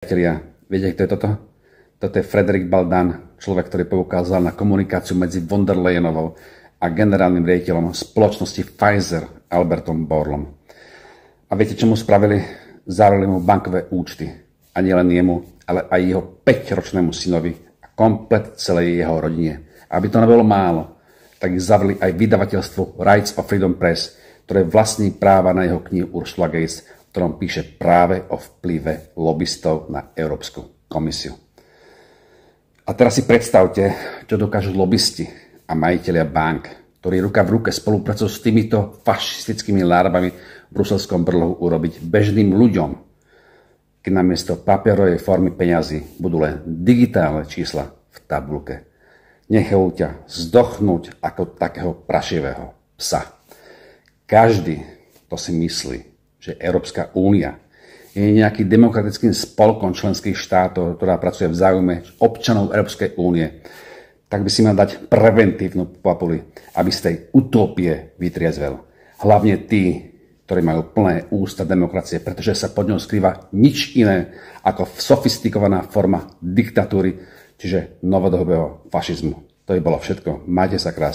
Priatelia, viete, kto je toto? Toto je Frederick Baldan, človek, ktorý poukázal na komunikáciu medzi von der Leyenovou a generálnym riaditeľom spoločnosti Pfizer Albertom Bourlom. A viete, čo mu spravili? Zavreli mu bankové účty. A nielen jemu, ale aj jeho 5-ročnému synovi a komplet celej jeho rodine. Aby to nebolo málo, tak ich zavreli aj vydavateľstvu Rights of Freedom Press, ktoré vlastní práva na jeho knihu Ursula Gates, v ktorom píše práve o vplyve lobistov na Európsku komisiu. A teraz si predstavte, čo dokážu lobisti a majitelia bank, ktorí ruka v ruke spolupracujú s týmito fašistickými larvami v bruselskom brlohu, urobiť bežným ľuďom, keď namiesto papierovej formy peňazí budú len digitálne čísla v tabulke. Nechajú ťa zdochnúť ako takého prašivého psa. Každý, kto si myslí, že Európska únia je nejakým demokratickým spolkom členských štátov, ktorá pracuje v záujme občanov Európskej únie, tak by si mal dať preventívnu papuli, aby z tej utopie vytriezvel. Hlavne tí, ktorí majú plné ústa demokracie, pretože sa pod ňou skrýva nič iné ako sofistikovaná forma diktatúry, čiže novodobého fašizmu. To by bolo všetko. Majte sa krásne.